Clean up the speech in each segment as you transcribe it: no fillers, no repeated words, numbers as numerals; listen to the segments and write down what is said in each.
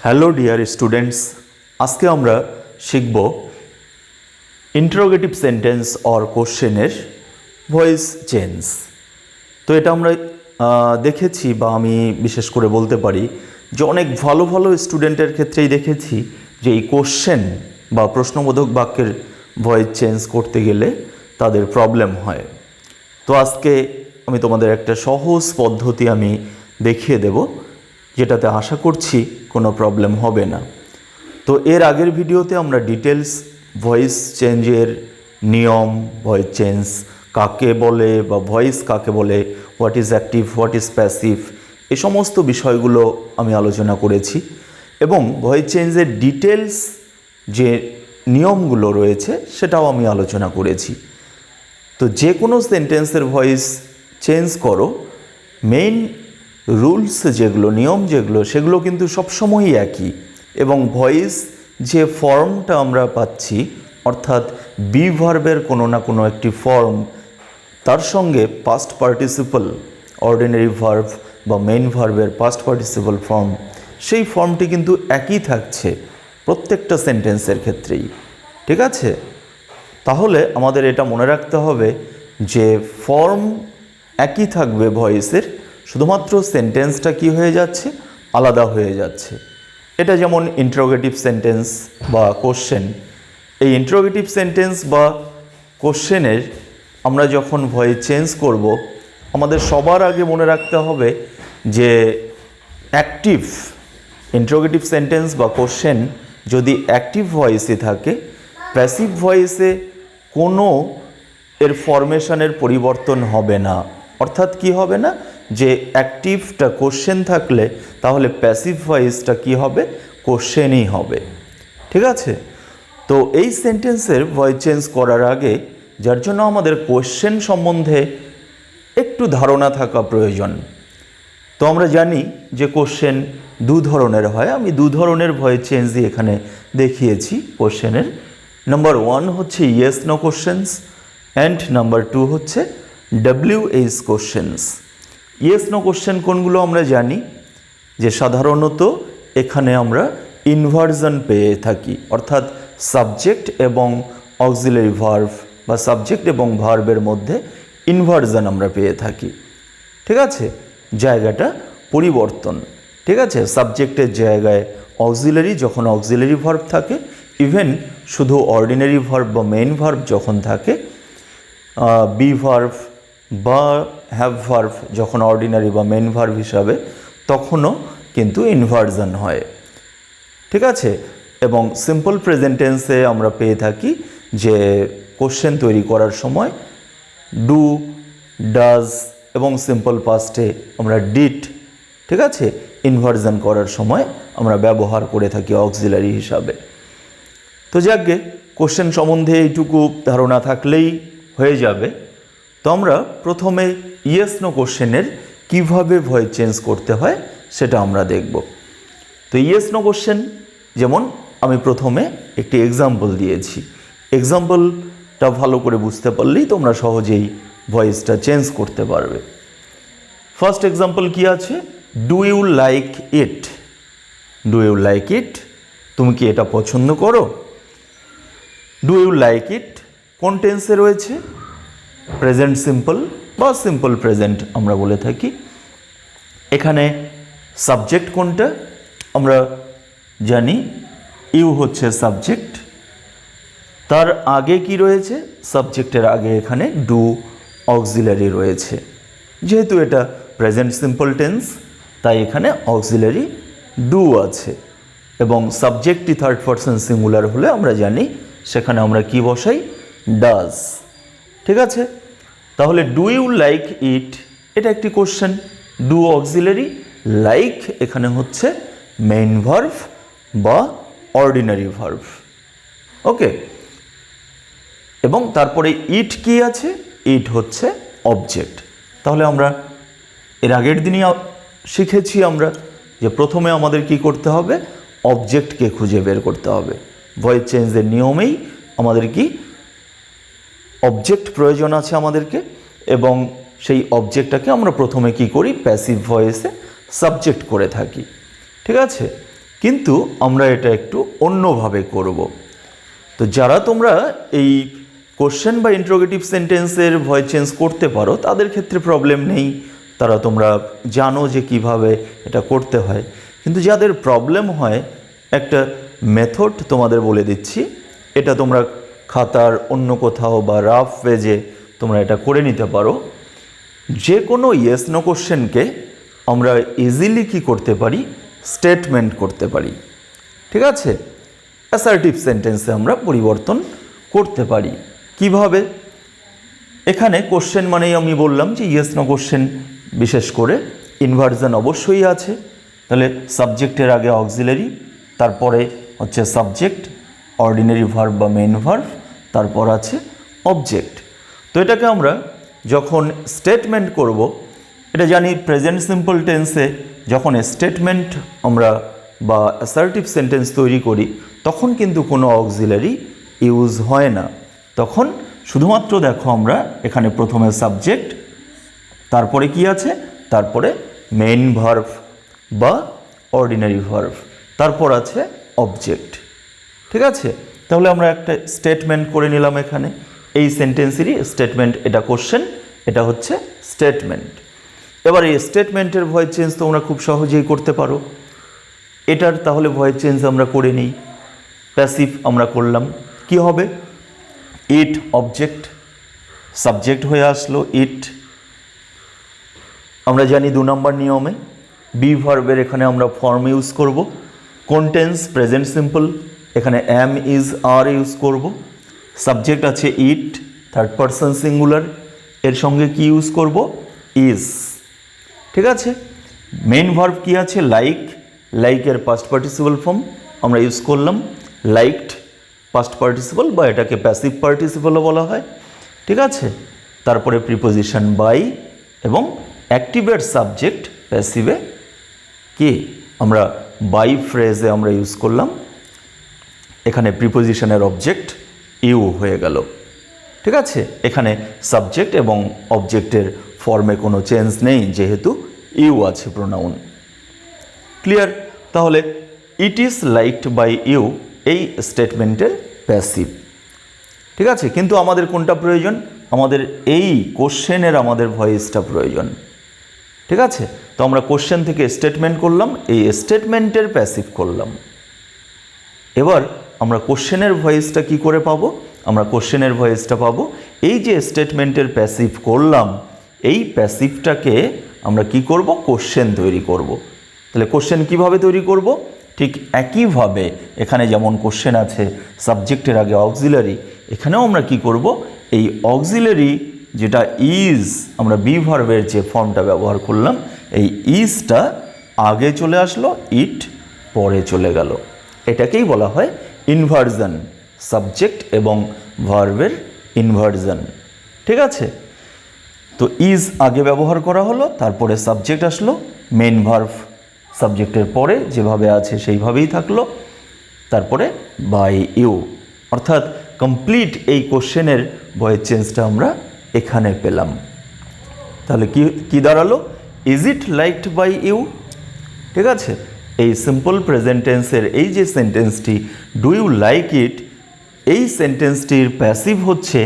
Hello dear students, আজকে আমরা শিখব ইন্টারোগেটিভ সেন্টেন্স অর কোশ্চেনের ভয়েস চেঞ্জ। তো এটা আমরা দেখেছি, বা আমি বিশেষ করে বলতে পারি যে অনেক ভালো ভালো স্টুডেন্টের ক্ষেত্রেই দেখেছি যে এই কোশ্চেন বা প্রশ্নবোধক বাক্যের ভয়েস চেঞ্জ করতে গেলে তাদের প্রবলেম হয়। তো আজকে আমি তোমাদের একটা সহজ পদ্ধতি আমি দেখিয়ে দেব, যেটাতে আশা করছি কোনো প্রবলেম হবে না। তো এর আগের ভিডিওতে আমরা ডিটেলস ভয়েস চেঞ্জের নিয়ম, ভয়েস চেঞ্জ কাকে বলে বা ভয়েস কাকে বলে, what is active, what is passive, এই সমস্ত বিষয়গুলো আমি আলোচনা করেছি। এবং ভয়েস চেঞ্জের ডিটেলস যে নিয়মগুলো রয়েছে সেটাও আমি আলোচনা করেছি। তো যে কোনো সেন্টেন্সের ভয়েস চেঞ্জ করো, মেইন রুলস যেগুলো, নিয়ম যেগুলো, সেগুলো কিন্তু সবসময়ই একই। এবং ভয়েস যে ফর্মটা আমরা পাচ্ছি, অর্থাৎ বি ভার্বের কোনো না কোনো একটি ফর্ম, তার সঙ্গে পাস্ট পার্টিসিপল, অর্ডিনারি ভার্ব বা মেইন ভার্বের পাস্ট পার্টিসিপল ফর্ম, সেই ফর্মটি কিন্তু একই থাকছে প্রত্যেকটা সেন্টেন্সের ক্ষেত্রেই। ঠিক আছে? তাহলে আমাদের এটা মনে রাখতে হবে যে ফর্ম একই থাকবে ভয়েসের, শুধুমাত্র সেন্টেন্সটা কি হয়ে যাচ্ছে, আলাদা হয়ে যাচ্ছে। এটা যেমন ইন্টারোগেটিভ সেন্টেন্স বা কোশ্চেন। এই ইন্টারোগেটিভ সেন্টেন্স বা কোশ্চেনের আমরা যখন ভয়েস চেঞ্জ করব, আমাদের সবার আগে মনে রাখতে হবে যে অ্যাক্টিভ ইন্টারোগেটিভ সেন্টেন্স বা কোশ্চেন যদি অ্যাক্টিভ ভয়েসে থাকে, প্যাসিভ ভয়েসে কোনো এর ফরমেশনের পরিবর্তন হবে না। অর্থাৎ কি হবে না, যে অ্যাক্টিভটা কোশ্চেন থাকলে তাহলে প্যাসিভ ভয়েসটা কি হবে, কোশ্চেনই হবে। ঠিক আছে? তো এই সেন্টেন্সের ভয়েস চেঞ্জ করার আগে, যার জন্য আমাদের কোশ্চেন সম্বন্ধে একটু ধারণা থাকা প্রয়োজন। তো আমরা জানি যে কোশ্চেন দু ধরনের হয়। আমি দু ধরনের ভয়েস চেঞ্জই এখানে দেখিয়েছি কোশ্চেনের। নাম্বার 1 হচ্ছে yes no questions, and number 2 হচ্ছে WH questions. Yes no question কোনগুলো আমরা জানি, যে সাধারণত এখানে আমরা ইনভার্জন পেয়ে থাকি, অর্থাৎ সাবজেক্ট এবং অক্সিলারি ভার্ব বা সাবজেক্ট এবং ভার্বের মধ্যে ইনভার্জন আমরা পেয়ে থাকি। ঠিক আছে? জায়গাটা পরিবর্তন। ঠিক আছে? সাবজেক্টের জায়গায় অক্সিলারি, যখন অক্সিলারি ভার্ব থাকে, ইভেন শুধু অর্ডিনারি ভার্ব বা মেইন ভার্ব যখন থাকে, বি ভার্ব বা হ্যাভ ভার্ব যখন অর্ডিনারি বা মেইন ভার্ব হিসাবে, তখনও কিন্তু ইনভার্জন হয়। ঠিক আছে? এবং সিম্পল প্রেজেন্ট টেন্সে আমরা পেয়ে থাকি যে কোশ্চেন তৈরি করার সময় ডু, ডাজ এবং সিম্পল পাস্টে আমরা ডিড, ঠিক আছে, ইনভার্জন করার সময় আমরা ব্যবহার করে থাকি অক্সিলারি হিসাবে। তো যাকগে, কোশ্চেন সম্বন্ধে এইটুকু ধারণা থাকলেই হয়ে যাবে। তো আমরা প্রথমে ইয়েস নো কোশ্চেনের কীভাবে ভয়েস চেঞ্জ করতে হয় সেটা আমরা দেখব। তো ইয়েস নো কোশ্চেন, যেমন আমি প্রথমে একটি এক্সাম্পল দিয়েছি, এক্সাম্পলটা ভালো করে বুঝতে পারলেই তোমরা সহজেই ভয়েসটা চেঞ্জ করতে পারবে। ফার্স্ট এক্সাম্পল কি আছে, do you like it. Do you like it, তুমি কি এটা পছন্দ করো? ডু ইউ লাইক ইট কোন টেন্সে রয়েছে? প্রেজেন্ট সিম্পল বা সিম্পল প্রেজেন্ট আমরা বলে থাকি। এখানে সাবজেক্ট কোনটা? আমরা জানি ইউ হচ্ছে সাবজেক্ট, তার আগে কি রয়েছে? সাবজেক্টের আগে এখানে ডু অক্সিলারি রয়েছে। যেহেতু এটা প্রেজেন্ট সিম্পল টেন্স, তাই এখানে অক্সিলারি ডু আছে। এবং সাবজেক্টটি থার্ড পারসন সিঙ্গুলার হলে আমরা জানি সেখানে আমরা কি বসাই? ডাজ। ঠিক আছে? তাহলে ডু ইউ লাইক ইট, এটা একটি কোশ্চেন। ডু অক্সিলারি, লাইক এখানে হচ্ছে মেইন ভার্ব বা অর্ডিনারি ভার্ব। ওকে? এবং তারপরে ইট কি আছে? ইট হচ্ছে অবজেক্ট। তাহলে আমরা এর আগের দিনই শিখেছি আমরা যে প্রথমে আমাদের কি করতে হবে? অবজেক্টকে খুঁজে বের করতে হবে। ভয়েস চেঞ্জের নিয়মেই আমাদের কি অবজেক্ট প্রয়োজন আছে আমাদেরকে, এবং সেই অবজেক্টটাকে আমরা প্রথমে কি করি? প্যাসিভ ভয়েসে সাবজেক্ট করে থাকি। ঠিক আছে? কিন্তু আমরা এটা একটু অন্যভাবে করব। তো যারা তোমরা এই কোশ্চেন বা ইন্টারোগেটিভ সেন্টেন্সের ভয়েস চেঞ্জ করতে পারো তাদের ক্ষেত্রে প্রবলেম নেই, তারা তোমরা জানো যে কিভাবে এটা করতে হয়। কিন্তু যাদের প্রবলেম হয়, একটা মেথড তোমাদের বলে দিচ্ছি, এটা তোমরা খাতার অন্য কোথাও বা রাফ পেজে তোমরা এটা করে নিতে পারো। যে কোনো ইয়েস নো কোশ্চেনকে আমরা ইজিলি কি করতে পারি, স্টেটমেন্ট করতে পারি। ঠিক আছে, অ্যাসার্টিভ সেন্টেন্সে আমরা পরিবর্তন করতে পারি। কিভাবে? এখানে কোশ্চেন মানেই আমি বললাম যে ইয়েস নো কোশ্চেন, বিশেষ করে ইনভার্সন অবশ্যই আছে। তাহলে সাবজেক্টের আগে অক্সিলারি, তারপরে হচ্ছে সাবজেক্ট, অর্ডিনারি ভার্ব বা মেইন ভার্ব, তারপর আছে অবজেক্ট। তো এটাকে আমরা যখন স্টেটমেন্ট করব, এটা জানি প্রেজেন্ট সিম্পল টেন্সে যখন স্টেটমেন্ট আমরা বা অ্যাসার্টিভ সেন্টেন্স তৈরি করি তখন কিন্তু কোনো অক্সিলারি ইউজ হয় না। তখন শুধুমাত্র দেখো আমরা এখানে প্রথমে সাবজেক্ট, তারপরে কি আছে, তারপরে মেইন ভার্ব বা অর্ডিনারি ভার্ব, তারপর আছে অবজেক্ট। ঠিক আছে, তাহলে আমরা একটা স্টেটমেন্ট করে নিলাম এখানে। এই সেন্টেন্সেরই স্টেটমেন্ট, এটা কোশ্চেন, এটা হচ্ছে স্টেটমেন্ট। এবার এই স্টেটমেন্টের ভয়েস চেঞ্জ তোমরা খুব সহজেই করতে পারো। এটার তাহলে ভয়েস চেঞ্জ আমরা করে নিই। প্যাসিভ আমরা করলাম, কি হবে? ইট অবজেক্ট, সাবজেক্ট হয়ে আসলো ইট। আমরা জানি 2 নম্বর নিয়মে বি ভার্বের এখানে আমরা ফর্ম ইউজ করব। কন্টেন্স প্রেজেন্ট সিম্পল, এখানে অ্যাম ইজ আর ইউজ করব। সাবজেক্ট আছে ইট, থার্ড পারসন সিঙ্গুলার, এর সঙ্গে কি ইউজ করব? ইজ। ঠিক আছে, মেইন ভার্ব কি আছে? লাইক, লাইকের পাস্ট পার্টিসিপল ফর্ম আমরা ইউজ করলাম লাইকড, পাস্ট পার্টিসিপল বা এটাকে প্যাসিভ পার্টিসিপলও বলা হয়। ঠিক আছে, তারপরে প্রিপোজিশন বাই এবং অ্যাক্টিভের সাবজেক্ট প্যাসিভে কি আমরা বাই ফ্রেজে আমরা ইউজ করলাম। এখানে প্রিপোজিশনের অবজেক্ট ইউ হয়ে গেল। ঠিক আছে, এখানে সাবজেক্ট এবং অবজেক্টের ফর্মে কোনো চেঞ্জ নেই যেহেতু ইউ আছে প্রোনাউন। ক্লিয়ার? তাহলে it is liked by you এই স্টেটমেন্টের প্যাসিভ। ঠিক আছে, কিন্তু আমাদের কোনটা প্রয়োজন? আমাদের এই কোশ্চেনের আমাদের ভয়েসটা প্রয়োজন। ঠিক আছে, তো আমরা কোশ্চেন থেকে স্টেটমেন্ট করলাম, এই স্টেটমেন্টের প্যাসিভ করলাম। এবার আমরা কোশ্চেনের ভয়েসটা কি করে পাবো? আমরা কোশ্চেনের ভয়েসটা পাবো এই যে স্টেটমেন্টের প্যাসিভ করলাম, এই প্যাসিভটাকে আমরা কি করব? কোশ্চেন তৈরি করব। তাহলে কোশ্চেন কিভাবে তৈরি করব? ঠিক একইভাবে এখানে যেমন কোশ্চেন আছে সাবজেক্টের আগে অক্সিলারি, এখানেও আমরা কি করব? এই অক্সিলারি যেটা ইজ, আমরা বি ভার্বের যে ফর্মটা ব্যবহার করলাম, এই ইজটা আগে চলে আসলো, ইট পরে চলে গেল। এটাকেই বলা হয় ইনভার্সন, সাবজেক্ট এবং ভার্বের ইনভার্সন। ঠিক আছে, তো ইজ আগে ব্যবহার করা হলো, তারপরে সাবজেক্ট আসলো, মেইন ভার্ব সাবজেক্টের পরে যেভাবে আছে সেইভাবেই থাকলো, তারপরে বাই ইউ। অর্থাৎ কমপ্লিট এই কোশ্চেনের ভয়েস চেঞ্জটা আমরা এখানে পেলাম। তাহলে কি দাঁড়ালো? Is it liked by you. ঠিক আছে, এই সিম্পল প্রেজেন্ট টেন্সের এই যে সেন্টেন্সটি ডু ইউ লাইক ইট, এই সেন্টেন্সটির প্যাসিভ হচ্ছে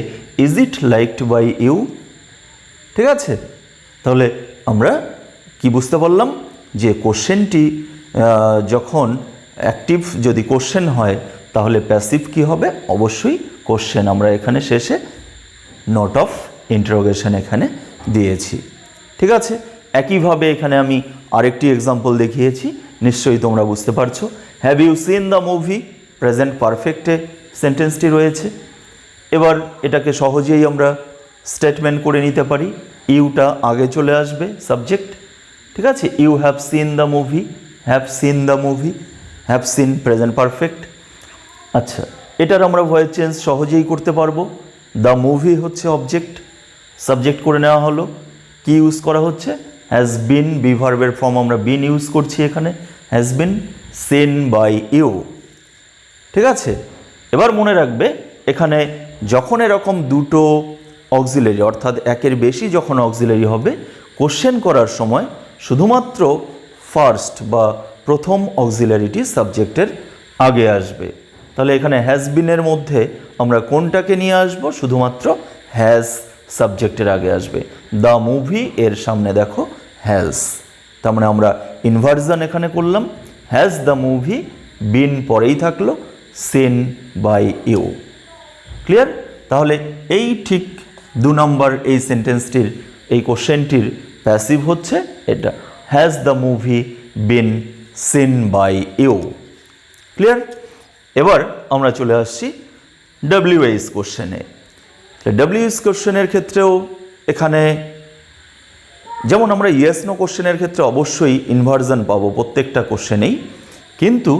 is it liked by you. ঠিক আছে, তাহলে আমরা কি বুঝতে পারলাম যে কোশ্চেনটি যখন অ্যাক্টিভ যদি কোশ্চেন হয় তাহলে প্যাসিভ কি হবে? অবশ্যই কোশ্চেন। আমরা এখানে শেষে নোট অফ ইন্টারোগেশন এখানে দিয়েছি। ঠিক আছে, একইভাবে এখানে আমি আরেকটি এক্সাম্পল দেখিয়েছি, নিশ্চয়ই তোমরা বুঝতে পারছো। Have you seen the movie, present পারফেক্টে সেন্টেন্সটি রয়েছে। এবার এটাকে সহজেই আমরা স্টেটমেন্ট করে নিতে পারি। ইউটা আগে চলে আসবে, সাবজেক্ট। ঠিক আছে, you have seen the movie, have seen the movie, have seen present perfect. আচ্ছা, এটার আমরা ভয়েস চেঞ্জ সহজেই করতে পারবো। দ্য মুভি হচ্ছে অবজেক্ট, সাবজেক্ট করে নেওয়া হলো, কি ইউজ করা হচ্ছে? হ্যাজ বিন, বি ভার্বের ফর্ম আমরা বিন ইউজ করছি এখানে, has been seen by you. ঠিক আছে, এবার মনে রাখবে এখানে যখন এরকম দুটো অক্সিলারি অর্থাৎ একের বেশি যখন অক্সিলারি হবে, কোশ্চেন করার সময় শুধুমাত্র ফার্স্ট বা প্রথম অক্সিলারিটি সাবজেক্টের আগে আসবে। তাহলে এখানে হ্যাজ বিনের মধ্যে আমরা কোনটাকে নিয়ে আসব? শুধুমাত্র হ্যাজ সাবজেক্টের আগে আসবে। দ্য মুভি এর সামনে দেখো হ্যাজ, তার মানে আমরা ইনভার্সন এখানে করলাম। হ্যাজ দ্য মুভি বিন পরেই থাকলো সিন বাই ইউ। ক্লিয়ার? তাহলে এই ঠিক 2 নম্বর এই সেন্টেন্সটির, এই কোশ্চেনটির প্যাসিভ হচ্ছে এটা, has the movie been seen by you. Clear? এবার আমরা চলে আসছি ডব্লিউএইচ কোশ্চেনে। ডব্লিউএইচ কোশ্চেনের ক্ষেত্রেও এখানে যেমন আমরা ইয়েস নো কোশ্চেনের ক্ষেত্রে অবশ্যই ইনভার্সন পাবো প্রত্যেকটা কোশ্চেনেই, কিন্তু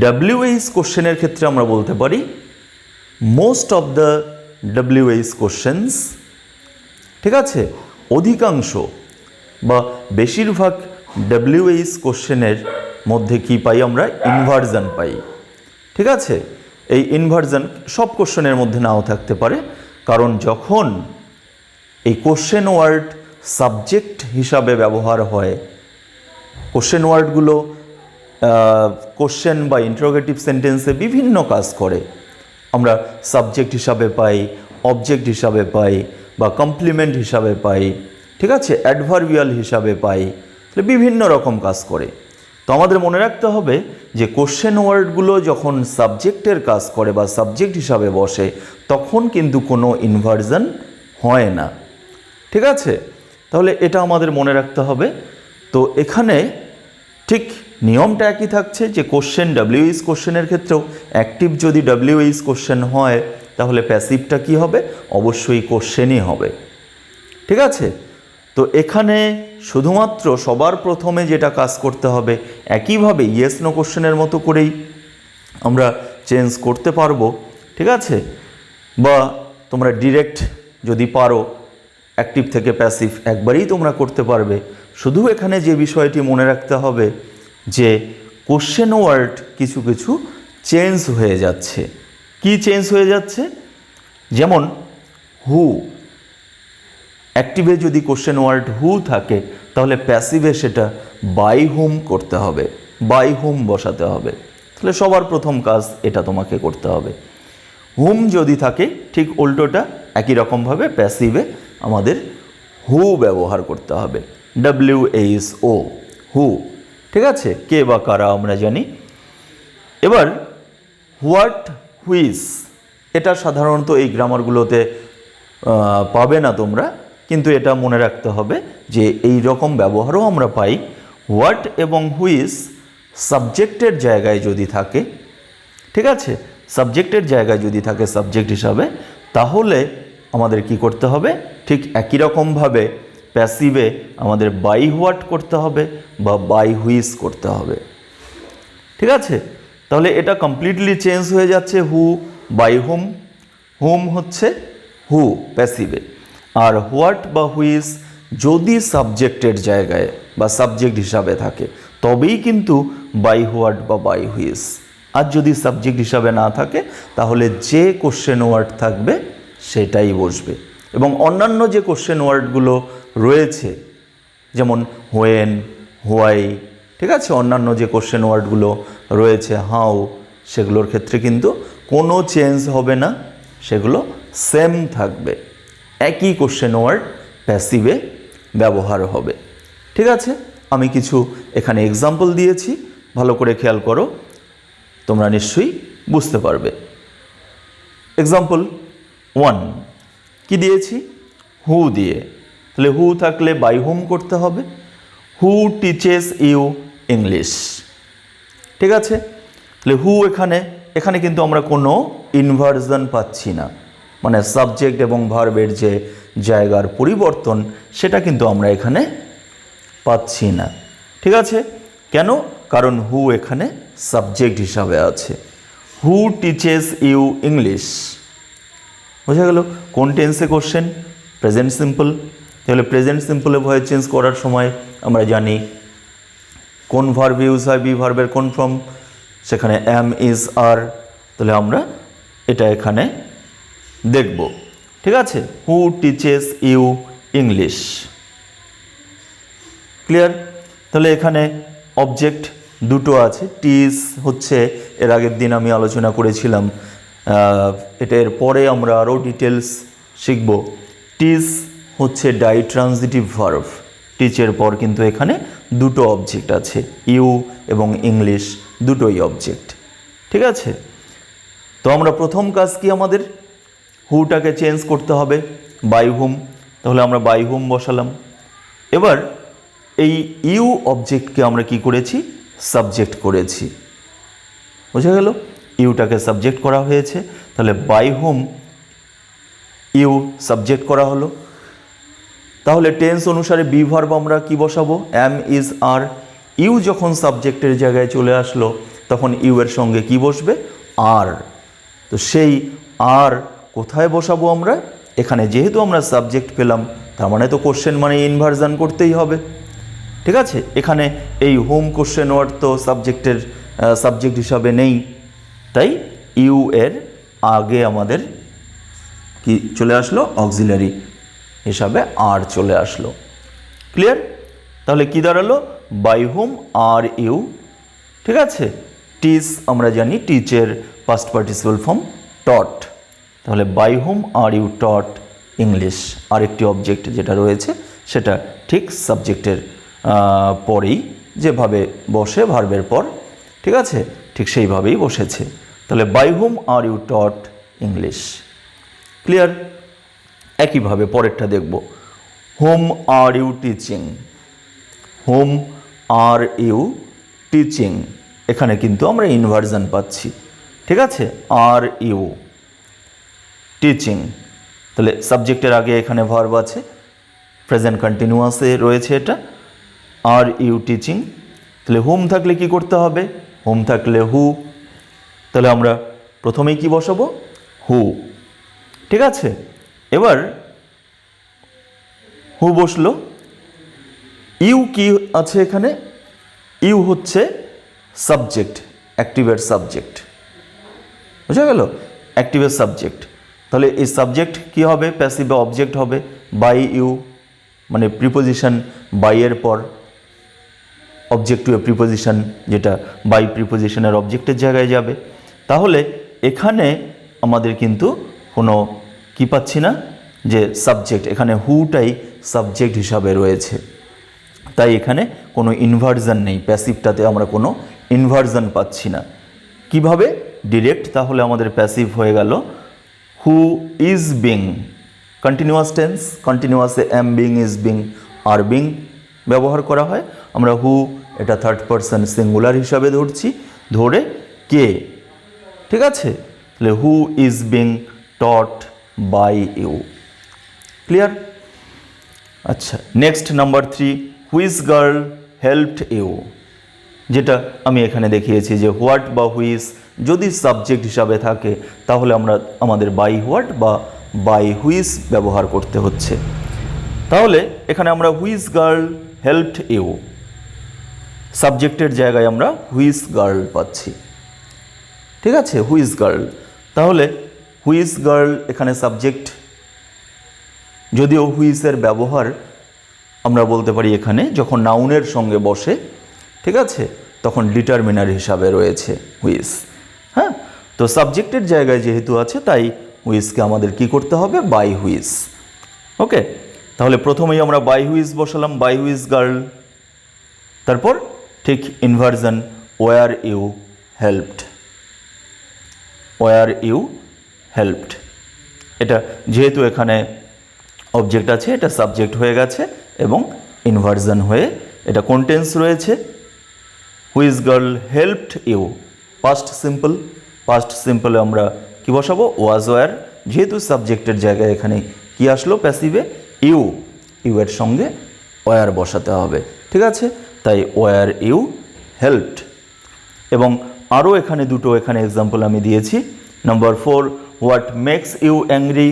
ডব্লিউএইচ কোশ্চেনের ক্ষেত্রে আমরা বলতে পারি most of the WH questions, ঠিক আছে, অধিকাংশ বা বেশিরভাগ ডব্লিউএইচ কোশ্চেনের মধ্যে কি পাই আমরা? ইনভার্সন পাই। ঠিক আছে, এই ইনভার্সন সব কোশ্চেনের মধ্যে নাও থাকতে পারে, কারণ যখন এই কোশ্চেন ওয়ার্ড সাবজেক্ট হিসাবে ব্যবহার হয়, কোশ্চেন ওয়ার্ডগুলো কোশ্চেন বা ইন্টারোগেটিভ সেন্টেন্সে বিভিন্ন কাজ করে। আমরা সাবজেক্ট হিসাবে পাই, অবজেক্ট হিসাবে পাই, বা কমপ্লিমেন্ট হিসাবে পাই, ঠিক আছে, অ্যাডভার্বিয়াল হিসাবে পাই, বিভিন্ন রকম কাজ করে। তো আমাদের মনে রাখতে হবে যে কোশ্চেন ওয়ার্ডগুলো যখন সাবজেক্টের কাজ করে বা সাবজেক্ট হিসাবে বসে, তখন কিন্তু কোনো ইনভার্সন হয় না। ঠিক আছে, তাহলে এটা আমাদের মনে রাখতে হবে। তো এখানে ঠিক নিয়মটা একই থাকছে যে কোশ্চেন ডব্লিউএইচ কোশ্চেনের ক্ষেত্রেও অ্যাক্টিভ যদি ডব্লিউএইচ কোশ্চেন হয়, তাহলে প্যাসিভটা কি হবে? অবশ্যই কোশ্চেনই হবে। ঠিক আছে, তো এখানে শুধুমাত্র সবার প্রথমে যেটা কাজ করতে হবে, একইভাবে ইয়েস নো কোশ্চেনের মতো করেই আমরা চেঞ্জ করতে পারবো। ঠিক আছে, বা তোমরা ডিরেক্ট যদি পারো অ্যাক্টিভ থেকে প্যাসিভ একবারেই তোমরা করতে পারবে। শুধু এখানে যে বিষয়টি মনে রাখতে হবে যে কোশ্চেন ওয়ার্ড কিছু কিছু চেঞ্জ হয়ে যাচ্ছে। কি চেঞ্জ হয়ে যাচ্ছে? যেমন হু, অ্যাক্টিভে যদি কোশ্চেন ওয়ার্ড হু থাকে, তাহলে প্যাসিভে সেটা বাই হুম করতে হবে, বাই হুম বসাতে হবে। তাহলে সবার প্রথম কাজ এটা তোমাকে করতে হবে। হুম যদি থাকে, ঠিক উল্টোটা একই রকমভাবে প্যাসিভে আমাদের হু ব্যবহার করতে হবে, WHO, হু। ঠিক আছে, কে বা কারা আমরা জানি। এবার হোয়াট, হুইচ, এটা সাধারণত এই গ্রামারগুলোতে পাবে না তোমরা, কিন্তু এটা মনে রাখতে হবে যে এই রকম ব্যবহারও আমরা পাই। হোয়াট এবং হুইচ সাবজেক্টের জায়গায় যদি থাকে, ঠিক আছে, সাবজেক্টের জায়গায় যদি থাকে সাবজেক্ট হিসাবে, তাহলে আমাদের কি করতে হবে? ঠিক একই রকমভাবে প্যাসিভে আমাদের বাই হোয়াট করতে হবে বা বাই হুইচ করতে হবে। ঠিক আছে, তাহলে এটা কমপ্লিটলি চেঞ্জ হয়ে যাচ্ছে হু বাই হুম। হুম হচ্ছে হু প্যাসিভে, আর হোয়াট বা হুইচ যদি সাবজেক্টের জায়গায় বা সাবজেক্ট হিসাবে থাকে, তবেই কিন্তু বাই হোয়াট বা বাই হুইচ। আর যদি সাবজেক্ট হিসাবে না থাকে, তাহলে যে কোশ্চেন ওয়ার্ড থাকবে সেটাই বসবে। এবং অন্যান্য যে কোশ্চেন ওয়ার্ডগুলো রয়েছে, যেমন হোয়েন, হোয়াই, ঠিক আছে, অন্যান্য যে কোশ্চেন ওয়ার্ডগুলো রয়েছে, হাউ, সেগুলোর ক্ষেত্রে কিন্তু কোনো চেঞ্জ হবে না, সেগুলো সেম থাকবে। একই কোশ্চেন ওয়ার্ড প্যাসিভে ব্যবহার হবে। ঠিক আছে, আমি কিছু এখানে এক্সাম্পল দিয়েছি, ভালো করে খেয়াল করো, তোমরা নিশ্চয়ই বুঝতে পারবে। এক্সাম্পল 1 কি দিয়েছি? হু দিয়ে। তাহলে হু থাকলে বাই হুম করতে হবে। Who teaches you English. ঠিক আছে, তাহলে হু এখানে কিন্তু আমরা কোনো ইনভার্সন পাচ্ছি না, মানে সাবজেক্ট এবং ভার্বের যে জায়গার পরিবর্তন, সেটা কিন্তু আমরা এখানে পাচ্ছি না। ঠিক আছে, কেন? কারণ হু এখানে সাবজেক্ট হিসাবে আছে। হু টিচেস ইউ ইংলিশ, বোঝা গেল? কোন টেন্সে কোশ্চেন? Present simple. তাহলে প্রেজেন্ট সিম্পলে ভয়েস চেঞ্জ করার সময় আমরা জানি কোন ভার্ব ইউজ হয়, বি ভার্বের কোন ফর্ম, সেখানে এম, ইজ, আর। তাহলে আমরা এটা এখানে দেখব। ঠিক আছে, who teaches you English. Clear? তাহলে এখানে অবজেক্ট দুটো আছে। টিজ হচ্ছে এর আগের দিন আমি আলোচনা করেছিলাম, এটার পরে আমরা আরও ডিটেলস শিখব। টিজ হচ্ছে ডাইট্রান্সিটিভ ভার্ব। টিচের পর কিন্তু এখানে দুটো অবজেক্ট আছে, ইউ এবং ইংলিশ দুটোই অবজেক্ট। ঠিক আছে, তো আমরা প্রথম কাজ কি, আমাদের হুটাকে চেঞ্জ করতে হবে বাই হুম। তাহলে আমরা বাই হুম বসালাম। এবার এই ইউ অবজেক্টকে আমরা কি করেছি, সাবজেক্ট করেছি। বুঝা গেল, ইউটাকে সাবজেক্ট করা হয়েছে, তাহলে বাই হুম ইউ সাবজেক্ট করা হলো। তাহলে টেন্স অনুসারে বি ভার্ব আমরা কি বসাবো, এম ইজ আর। ইউ যখন সাবজেক্টের জায়গায় চলে আসলো তখন ইউ এর সঙ্গে কি বসবে, আর। তো সেই আর কোথায় বসাবো আমরা, এখানে যেহেতু আমরা সাবজেক্ট পেলাম তার মানে তো কোশ্চেন মানে ইনভার্সন করতেই হবে। ঠিক আছে, এখানে এই হোম কোশ্চেন ওয়ার্ড তো সাবজেক্ট হিসাবে নেই, তাই ইউ এর আগে আমাদের কি চলে আসলো, অক্সিলারি হিসাবে আর চলে আসলো। ক্লিয়ার? তাহলে কি দাঁড়ালো, বাই হুম আর ইউ। ঠিক আছে, টিচ আমরা জানি টিচের পাস্ট পার্টিসিপল ফর্ম টট, তাহলে by whom are you taught English. আরেকটি অবজেক্ট যেটা রয়েছে সেটা ঠিক সাবজেক্টের পরেই যেভাবে বসে ভার্বের পর, ঠিক আছে, ঠিক সেইভাবেই বসেছে। তাহলে by whom are you taught English. Clear? একইভাবে পরেরটা দেখব, whom are you teaching. Whom are you teaching, এখানে কিন্তু আমরা ইনভার্সন পাচ্ছি। ঠিক আছে, আর ইউ টিচিং, তাহলে সাবজেক্টের আগে এখানে ভার্ব আছে, প্রেজেন্ট কন্টিনিউয়াসে রয়েছে এটা, আর ইউ টিচিং। তাহলে হোম থাকলে কি করতে হবে, হোম থাকলে হু, তাহলে আমরা প্রথমেই কি বসাবো, হু। ঠিক আছে, এবার হু বসলো। ইউ কি আছে এখানে, ইউ হচ্ছে সাবজেক্ট, অ্যাক্টিভের সাবজেক্ট। বুঝা গেল, অ্যাক্টিভের সাবজেক্ট। তাহলে এই সাবজেক্ট কি হবে, প্যাসিভ অবজেক্ট হবে, বাই ইউ মানে প্রিপোজিশন বাই এর পর অবজেক্ট টু এ প্রিপোজিশন, যেটা বাই প্রিপোজিশনের অবজেক্টের জায়গায় যাবে। তাহলে এখানে আমাদের কিন্তু কোনো কি পাচ্ছি না, যে সাবজেক্ট, এখানে হুটাই সাবজেক্ট হিসাবে রয়েছে, তাই এখানে কোনো ইনভার্সন নেই, প্যাসিভটাতে আমরা কোনো ইনভার্সন পাচ্ছি না। কিভাবে, ডিরেক্ট। তাহলে আমাদের প্যাসিভ হয়ে গেল who is being, continuous tense, কন্টিনিউয়াসে am being is being are being ব্যবহার করা হয়। আমরা হু এটা থার্ড পারসন সিঙ্গুলার হিসাবে ধরছি, ধরে কে। ঠিক আছে, তাহলে who is being taught by you. Clear? আচ্ছা, next number 3, which girl helped you, যেটা আমি এখানে দেখিয়েছি যে হোয়াট বা হুইচ যদি সাবজেক্ট হিসাবে থাকে তাহলে আমরা আমাদের বাই হোয়াট বা বাই হুইচ ব্যবহার করতে হচ্ছে। তাহলে এখানে আমরা হুইচ গার্ল হেল্পড ইউ, সাবজেক্টের জায়গায় আমরা হুইচ গার্ল পাচ্ছি। ঠিক আছে, হুইচ গার্ল। তাহলে হুইচ গার্ল এখানে সাবজেক্ট, যদিও হুইচের ব্যবহার আমরা বলতে পারি এখানে যখন নাউনের সঙ্গে বসে, ঠিক আছে, তখন ডিটারমিনার হিসাবে রয়েছে হুইচ। হ্যাঁ, তো সাবজেক্টের জায়গায় যেহেতু আছে তাই হুইচকে আমাদের কি করতে হবে, বাই হুইচ। ওকে, তাহলে প্রথমেই আমরা বাই হুইচ বসালাম, বাই হুইচ গার্ল। তারপর ঠিক inversion, were you helped, were you helped. এটা যেহেতু এখানে অবজেক্ট আছে এটা সাবজেক্ট হয়ে গেছে এবং ইনভার্সন হয়ে এটা কন্টেন্স রয়েছে। Which girl helped you, past simple, past সিম্পলে আমরা কি বসাবো, ওয়াজ ওয়ার। যেহেতু সাবজেক্টের জায়গায় এখানে কি আসলো, প্যাসিভে ইউ, ইউ এর সঙ্গে ওয়ার বসাতে হবে। ঠিক আছে, তাই ওয়ার ইউ হেল্পড। এবং আরও এখানে দুটো এখানে এক্সাম্পল আমি দিয়েছি। Number 4, what makes you angry,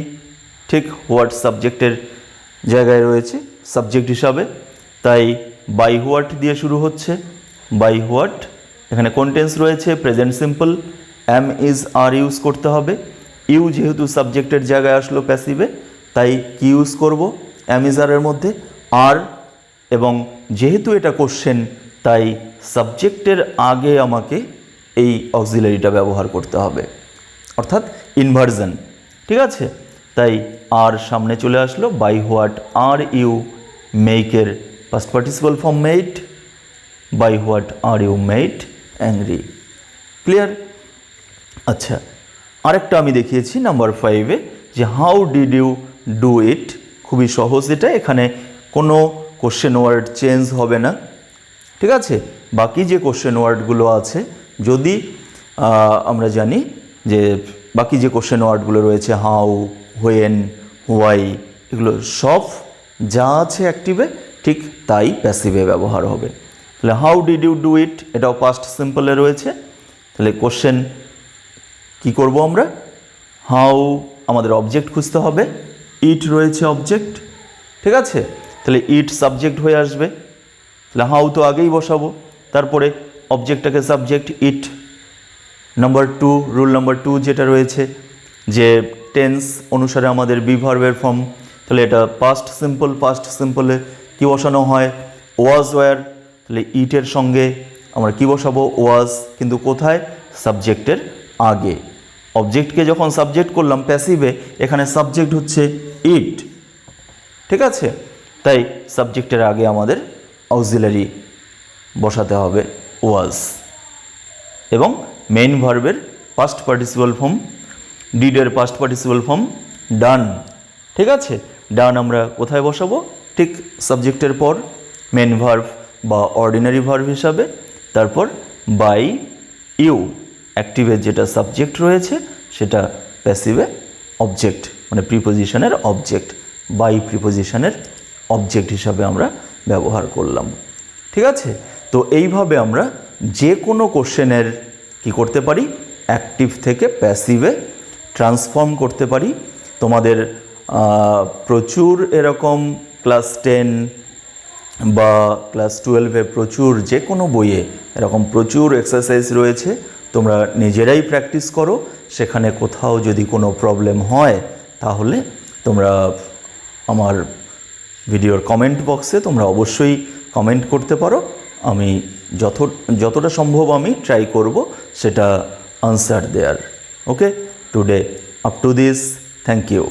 ঠিক হোয়াট সাবজেক্টের জায়গায় রয়েছে সাবজেক্ট হিসাবে, তাই বাই হোয়াট দিয়ে শুরু হচ্ছে, বাই হোয়াট। এখানে কন্টেন্স রয়েছে present simple, am is are use করতে হবে। ইউ যেহেতু সাবজেক্টের জায়গায় আসলো প্যাসিভে, তাই কি ইউজ করব, এম ইজ আর এর মধ্যে আর, এবং যেহেতু এটা কোশ্চেন তাই সাবজেক্টের আগে আমাকে এই অক্সিলারিটা ব্যবহার করতে হবে, অর্থাৎ ইনভার্জন। ঠিক আছে, তাই আর সামনে চলে আসলো, বাই হোয়াট আর ইউ মেকের past participle form made, by what are you made angry. Clear? আচ্ছা, আরেকটা আমি দেখিয়েছি নাম্বার 5-এ, যে how did you do it. খুবই সহজ এটা, এখানে কোনো কোশ্চেন ওয়ার্ড চেঞ্জ হবে না। ঠিক আছে, বাকি যে কোশ্চেন ওয়ার্ডগুলো আছে, যদি আমরা জানি যে বাকি যে কোশ্চেন ওয়ার্ডগুলো রয়েছে, হাউ, হোয়েন, হোয়াই, এগুলো সব যা আছে অ্যাক্টিভে ঠিক তাই প্যাসিভে ব্যবহার হবে। তাহলে how did you do it, এটাও পাস্ট সিম্পলে রয়েছে। তাহলে কোশ্চেন কি করব আমরা, হাউ আমাদের অবজেক্ট খুঁজতে হবে, ইট রয়েছে অবজেক্ট। ঠিক আছে, তাহলে ইট সাবজেক্ট হয়ে আসবে, তাহলে হাউ তো আগেই বসাবো, তারপরে অবজেক্টটাকে subject it. Number 2, rule number 2 যেটা রয়েছে, যে টেন্স অনুসারে আমাদের বি ভার্বের ফর্ম, তাহলে এটা পাস্ট সিম্পল, পাস্ট সিম্পলে কি বসানো হয়, ওয়াজ ওয়্যার। তাহলে ইটের সঙ্গে আমরা কি বসাবো, ওয়াজ, কিন্তু কোথায়, সাবজেক্টের আগে। অবজেক্টকে যখন সাবজেক্ট করলাম প্যাসিভে, এখানে সাবজেক্ট হচ্ছে ইট। ঠিক আছে, তাই সাবজেক্টের আগে আমাদের অক্সিলারি বসাতে হবে ওয়াজ। এবং মেইন ভার্বের পাস্ট পার্টিসিপল ফর্ম, ডিডের পাস্ট পার্টিসিপল ফর্ম ডান। ঠিক আছে, ডান আমরা কোথায় বসাবো, ঠিক সাবজেক্টের পর মেইন ভার্ব বা অর্ডিনারি ভার্ব হিসাবে, তারপর বাই ইউ, অ্যাক্টিভের যেটা সাবজেক্ট রয়েছে সেটা প্যাসিভে অবজেক্ট, মানে প্রিপোজিশনের অবজেক্ট, বাই প্রিপোজিশনের অবজেক্ট হিসাবে আমরা ব্যবহার করলাম। ঠিক আছে, তো এইভাবে আমরা যে কোনো কোশ্চেনের কি করতে পারি, অ্যাক্টিভ থেকে প্যাসিভে ট্রান্সফর্ম করতে পারি। তোমাদের প্রচুর এরকম ক্লাস 10 বা ক্লাস 12-এ প্রচুর, যে কোনো বইয়ে এরকম প্রচুর এক্সারসাইজ রয়েছে, তোমরা নিজেরাই প্র্যাকটিস করো। সেখানে কোথাও যদি কোনো প্রবলেম হয় তাহলে তোমরা আমার ভিডিওর কমেন্ট বক্সে তোমরা অবশ্যই কমেন্ট করতে পারো। আমি যতটা সম্ভব আমি ট্রাই করব সেটা আনসার দেয়ার। Okay, today up to this, thank you.